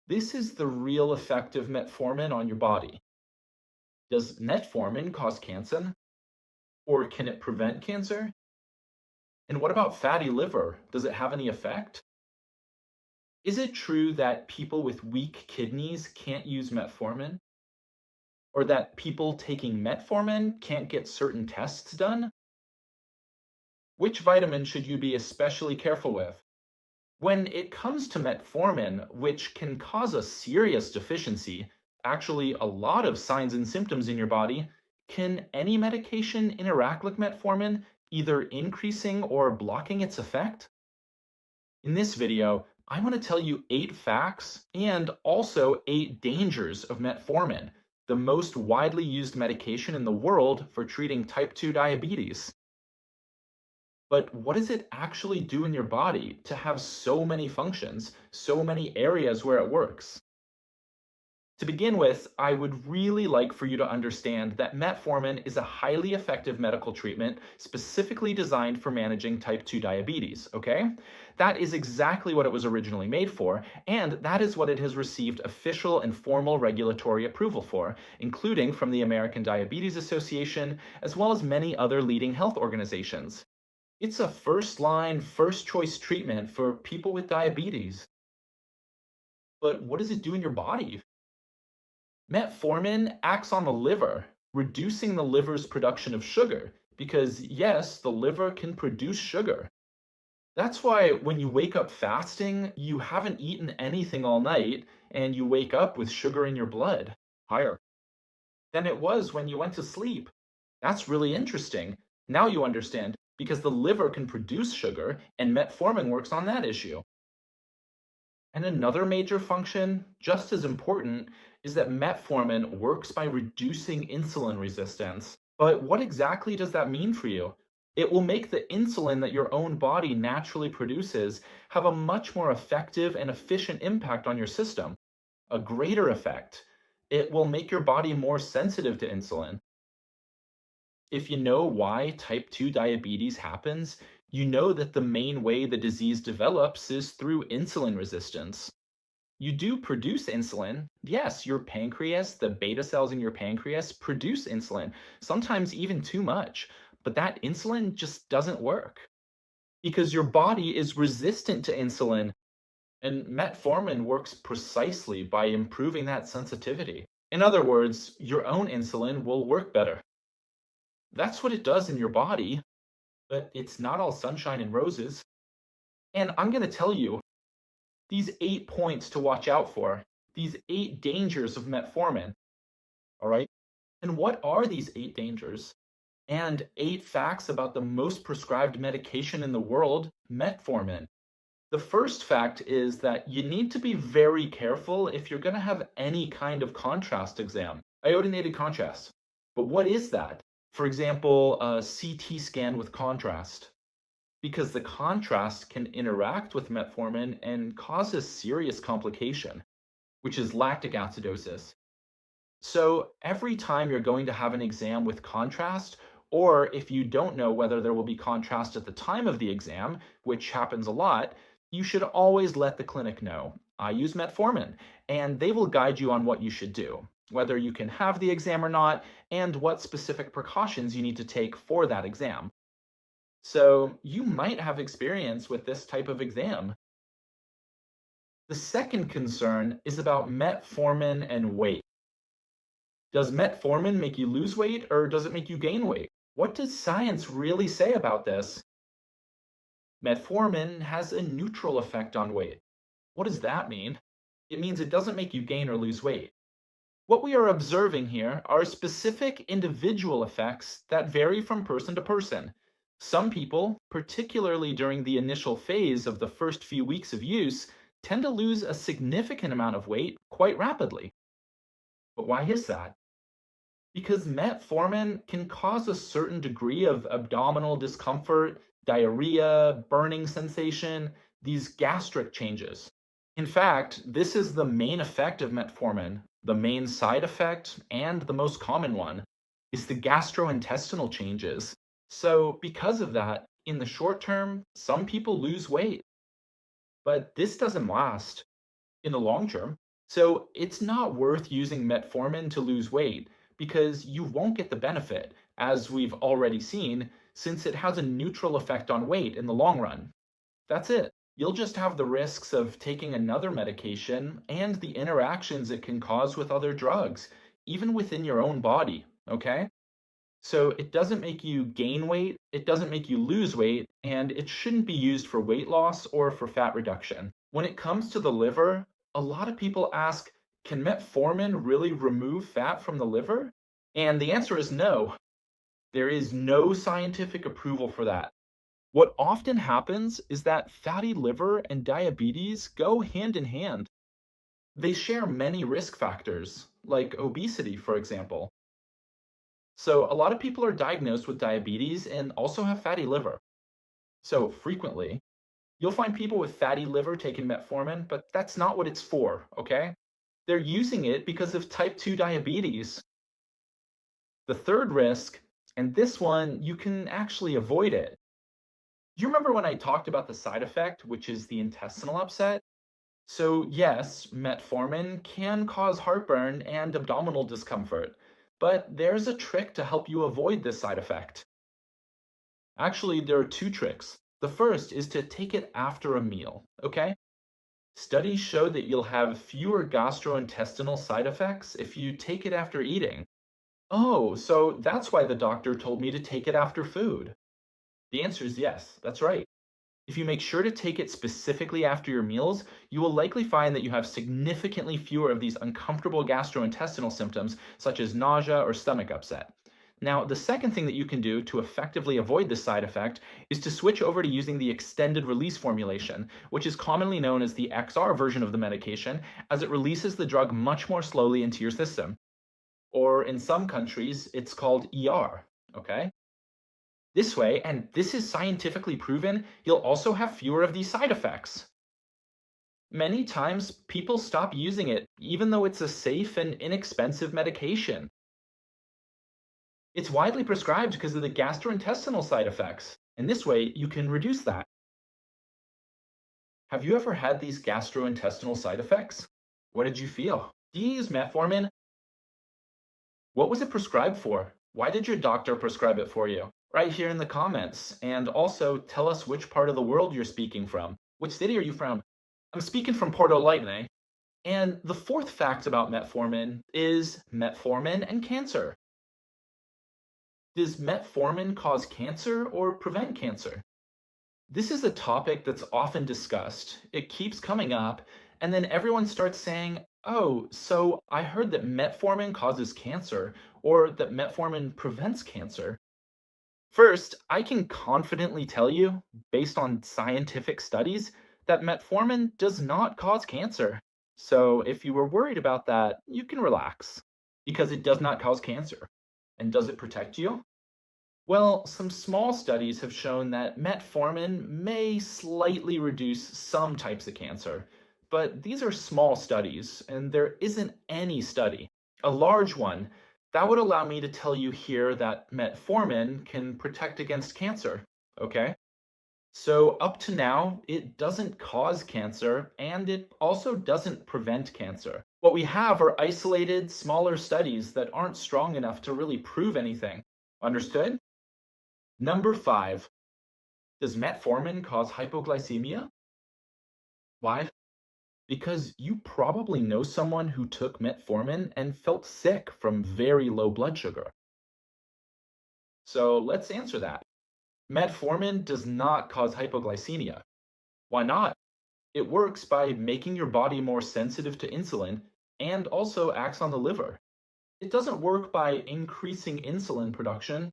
This is the real effect of metformin on your body. Does metformin cause cancer? Or can it prevent cancer? And what about fatty liver? Does it have any effect? Is it true that people with weak kidneys can't use metformin? Or that people taking metformin can't get certain tests done? Which vitamin should you be especially careful with? When it comes to metformin, which can cause a serious deficiency, actually a lot of signs and symptoms in your body, can any medication interact with metformin, either increasing or blocking its effect? In this video, I want to tell you 8 facts and also 8 dangers of metformin, the most widely used medication in the world for treating type 2 diabetes. But what does it actually do in your body to have so many functions, so many areas where it works? To begin with, I would really like for you to understand that metformin is a highly effective medical treatment specifically designed for managing type 2 diabetes, okay? That is exactly what it was originally made for, and that is what it has received official and formal regulatory approval for, including from the American Diabetes Association, as well as many other leading health organizations. It's a first line, first choice treatment for people with diabetes. But what does it do in your body? Metformin acts on the liver, reducing the liver's production of sugar, because yes, the liver can produce sugar. That's why when you wake up fasting, you haven't eaten anything all night, and you wake up with sugar in your blood, higher than it was when you went to sleep. That's really interesting. Now you understand, because the liver can produce sugar, and metformin works on that issue. And another major function, just as important, is that metformin works by reducing insulin resistance. But what exactly does that mean for you? It will make the insulin that your own body naturally produces have a much more effective and efficient impact on your system, a greater effect. It will make your body more sensitive to insulin. If you know why type 2 diabetes happens, you know that the main way the disease develops is through insulin resistance. You do produce insulin. Yes, your pancreas, the beta cells in your pancreas produce insulin, sometimes even too much. But that insulin just doesn't work because your body is resistant to insulin. And metformin works precisely by improving that sensitivity. In other words, your own insulin will work better. That's what it does in your body, but it's not all sunshine and roses. And I'm going to tell you these 8 points to watch out for, these 8 dangers of metformin. All right. And what are these 8 dangers? And 8 facts about the most prescribed medication in the world, metformin. The first fact is that you need to be very careful if you're going to have any kind of contrast exam, iodinated contrast. But what is that? For example, a CT scan with contrast, because the contrast can interact with metformin and cause a serious complication, which is lactic acidosis. So every time you're going to have an exam with contrast, or if you don't know whether there will be contrast at the time of the exam, which happens a lot, you should always let the clinic know. I use metformin, and they will guide you on what you should do, whether you can have the exam or not, and what specific precautions you need to take for that exam. So you might have experience with this type of exam. The second concern is about metformin and weight. Does metformin make you lose weight or does it make you gain weight? What does science really say about this? Metformin has a neutral effect on weight. What does that mean? It means it doesn't make you gain or lose weight. What we are observing here are specific individual effects that vary from person to person. Some people, particularly during the initial phase of the first few weeks of use, tend to lose a significant amount of weight quite rapidly. But why is that? Because metformin can cause a certain degree of abdominal discomfort, diarrhea, burning sensation, these gastric changes. In fact, this is the main effect of metformin. The main side effect, and the most common one, is the gastrointestinal changes. So, because of that, in the short term, some people lose weight, but this doesn't last in the long term. So it's not worth using metformin to lose weight because you won't get the benefit, as we've already seen, since it has a neutral effect on weight in the long run. That's it. You'll just have the risks of taking another medication and the interactions it can cause with other drugs, even within your own body, okay? So it doesn't make you gain weight, it doesn't make you lose weight, and it shouldn't be used for weight loss or for fat reduction. When it comes to the liver, a lot of people ask, can metformin really remove fat from the liver? And the answer is no. There is no scientific approval for that. What often happens is that fatty liver and diabetes go hand in hand. They share many risk factors, like obesity, for example. So, a lot of people are diagnosed with diabetes and also have fatty liver. So, frequently, you'll find people with fatty liver taking metformin, but that's not what it's for, okay? They're using it because of type 2 diabetes. The third risk, and this one, you can actually avoid it. Do you remember when I talked about the side effect, which is the intestinal upset? So, yes, metformin can cause heartburn and abdominal discomfort, but there's a trick to help you avoid this side effect. Actually, there are two tricks. The first is to take it after a meal, okay? Studies show that you'll have fewer gastrointestinal side effects if you take it after eating. Oh, so that's why the doctor told me to take it after food. The answer is yes, that's right. If you make sure to take it specifically after your meals, you will likely find that you have significantly fewer of these uncomfortable gastrointestinal symptoms, such as nausea or stomach upset. Now, the second thing that you can do to effectively avoid this side effect is to switch over to using the extended release formulation, which is commonly known as the XR version of the medication, as it releases the drug much more slowly into your system. Or in some countries, it's called ER, okay? This way, and this is scientifically proven, you'll also have fewer of these side effects. Many times, people stop using it, even though it's a safe and inexpensive medication. It's widely prescribed because of the gastrointestinal side effects, and this way, you can reduce that. Have you ever had these gastrointestinal side effects? What did you feel? Do you use metformin? What was it prescribed for? Why did your doctor prescribe it for you? Right here in the comments. And also tell us which part of the world you're speaking from. Which city are you from? I'm speaking from Porto Alegre. And the fourth fact about metformin is metformin and cancer. Does metformin cause cancer or prevent cancer? This is a topic that's often discussed. It keeps coming up, and then everyone starts saying, oh, so I heard that metformin causes cancer, or that metformin prevents cancer. First, I can confidently tell you, based on scientific studies, that metformin does not cause cancer. So if you were worried about that, you can relax, because it does not cause cancer. And does it protect you? Well, some small studies have shown that metformin may slightly reduce some types of cancer, but these are small studies, and there isn't any study, a large one, that would allow me to tell you here that metformin can protect against cancer, okay? So up to now, it doesn't cause cancer, and it also doesn't prevent cancer. What we have are isolated, smaller studies that aren't strong enough to really prove anything. Understood? Number 5, does metformin cause hypoglycemia? Why? Because you probably know someone who took metformin and felt sick from very low blood sugar. So let's answer that. Metformin does not cause hypoglycemia. Why not? It works by making your body more sensitive to insulin and also acts on the liver. It doesn't work by increasing insulin production.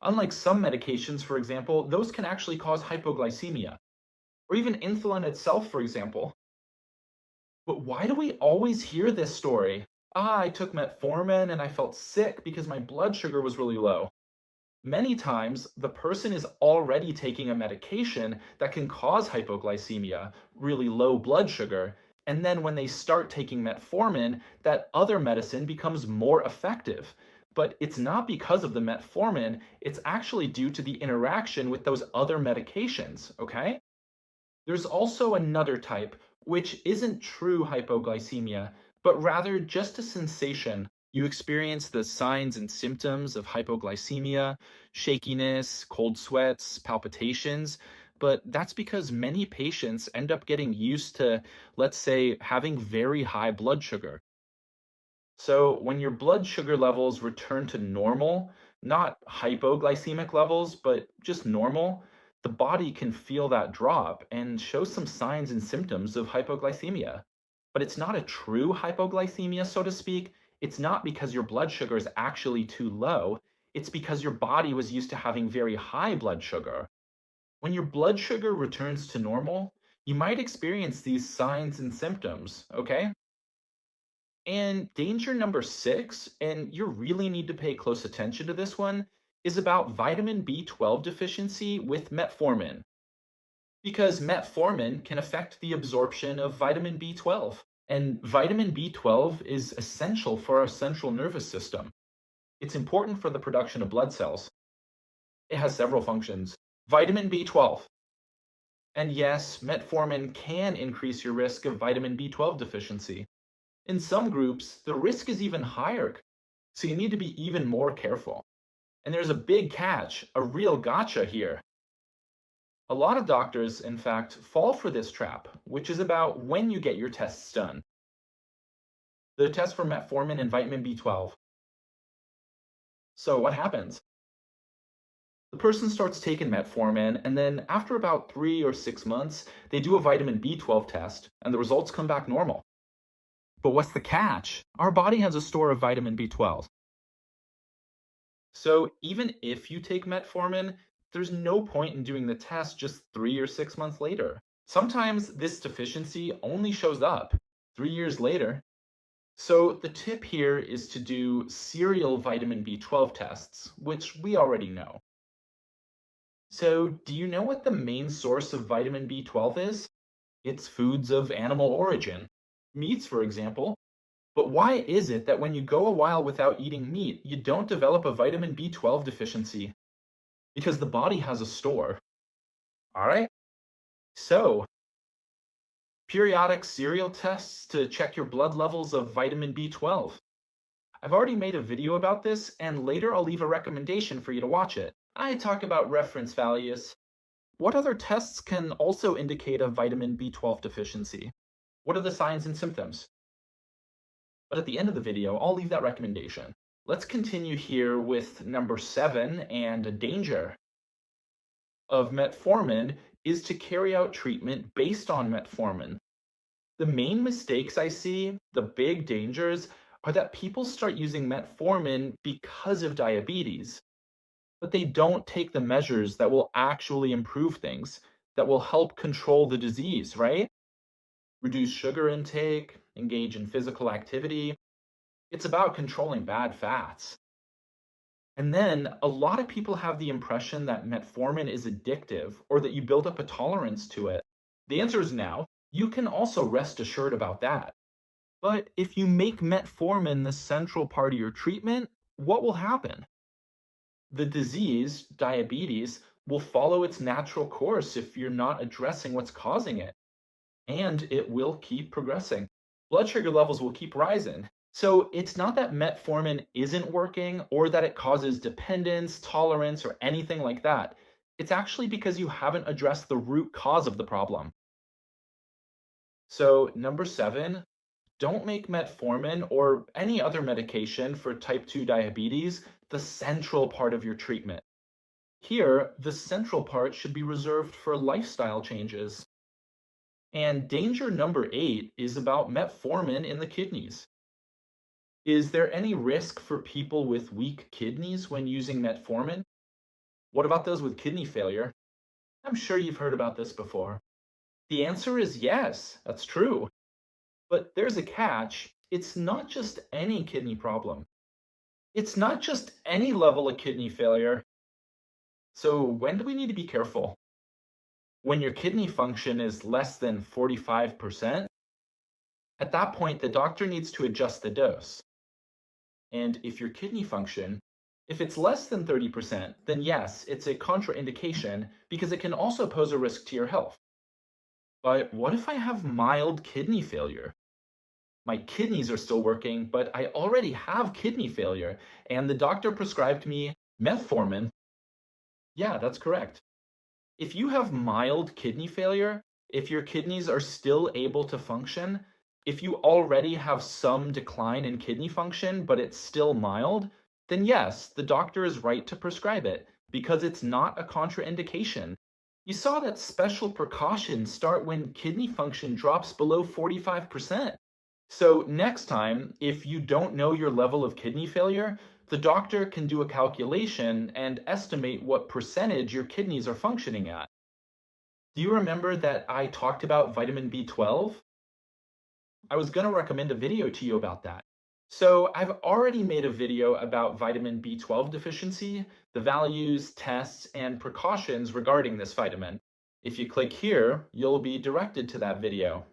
Unlike some medications, for example, those can actually cause hypoglycemia, or even insulin itself, for example. But why do we always hear this story? Ah, I took metformin and I felt sick because my blood sugar was really low. Many times, the person is already taking a medication that can cause hypoglycemia, really low blood sugar, and then when they start taking metformin, that other medicine becomes more effective. But it's not because of the metformin, it's actually due to the interaction with those other medications, okay? There's also another type, which isn't true hypoglycemia, but rather just a sensation. You experience the signs and symptoms of hypoglycemia, shakiness, cold sweats, palpitations, but that's because many patients end up getting used to, let's say, having very high blood sugar. So, when your blood sugar levels return to normal, not hypoglycemic levels, but just normal, the body can feel that drop and show some signs and symptoms of hypoglycemia. But it's not a true hypoglycemia, so to speak. It's not because your blood sugar is actually too low. It's because your body was used to having very high blood sugar. When your blood sugar returns to normal, you might experience these signs and symptoms, okay? And danger number six, and you really need to pay close attention to this one, is about vitamin B12 deficiency with metformin. Because metformin can affect the absorption of vitamin B12. And vitamin B12 is essential for our central nervous system. It's important for the production of blood cells. It has several functions. Vitamin B12. And yes, metformin can increase your risk of vitamin B12 deficiency. In some groups, the risk is even higher, so you need to be even more careful. And there's a big catch, a real gotcha here. A lot of doctors, in fact, fall for this trap, which is about when you get your tests done. The test for metformin and vitamin B12. So what happens? The person starts taking metformin, and then after about 3 or 6 months, they do a vitamin B12 test, and the results come back normal. But what's the catch? Our body has a store of vitamin B12. So even if you take metformin, there's no point in doing the test just 3 or 6 months later. Sometimes this deficiency only shows up 3 years later. So the tip here is to do serial vitamin B12 tests, which we already know. So do you know what the main source of vitamin B12 is? It's foods of animal origin. Meats, for example. But why is it that when you go a while without eating meat, you don't develop a vitamin B12 deficiency? Because the body has a store. All right? So, periodic serial tests to check your blood levels of vitamin B12. I've already made a video about this, and later I'll leave a recommendation for you to watch it. I talk about reference values. What other tests can also indicate a vitamin B12 deficiency? What are the signs and symptoms? But at the end of the video, I'll leave that recommendation. Let's continue here with number 7, and a danger of metformin is to carry out treatment based on metformin. The main mistakes I see, the big dangers, are that people start using metformin because of diabetes, but they don't take the measures that will actually improve things, that will help control the disease, right? Reduce sugar intake, engage in physical activity. It's about controlling bad fats. And then a lot of people have the impression that metformin is addictive or that you build up a tolerance to it. The answer is no. You can also rest assured about that. But if you make metformin the central part of your treatment, what will happen? The disease, diabetes, will follow its natural course if you're not addressing what's causing it. And it will keep progressing. Blood sugar levels will keep rising. So it's not that metformin isn't working or that it causes dependence, tolerance, or anything like that. It's actually because you haven't addressed the root cause of the problem. So, number 7, don't make metformin or any other medication for type 2 diabetes the central part of your treatment. Here, the central part should be reserved for lifestyle changes. And danger number 8 is about metformin in the kidneys. Is there any risk for people with weak kidneys when using metformin? What about those with kidney failure? I'm sure you've heard about this before. The answer is yes, that's true. But there's a catch. It's not just any kidney problem. It's not just any level of kidney failure. So when do we need to be careful? When your kidney function is less than 45%, at that point, the doctor needs to adjust the dose. And if your kidney function, if it's less than 30%, then yes, it's a contraindication because it can also pose a risk to your health. But what if I have mild kidney failure? My kidneys are still working, but I already have kidney failure, and the doctor prescribed me metformin. Yeah, that's correct. If you have mild kidney failure, if your kidneys are still able to function, if you already have some decline in kidney function, but it's still mild, then yes, the doctor is right to prescribe it because it's not a contraindication. You saw that special precautions start when kidney function drops below 45%. So, next time, if you don't know your level of kidney failure, the doctor can do a calculation and estimate what percentage your kidneys are functioning at. Do you remember that I talked about vitamin B12? I was going to recommend a video to you about that. So, I've already made a video about vitamin B12 deficiency, the values, tests, and precautions regarding this vitamin. If you click here, you'll be directed to that video.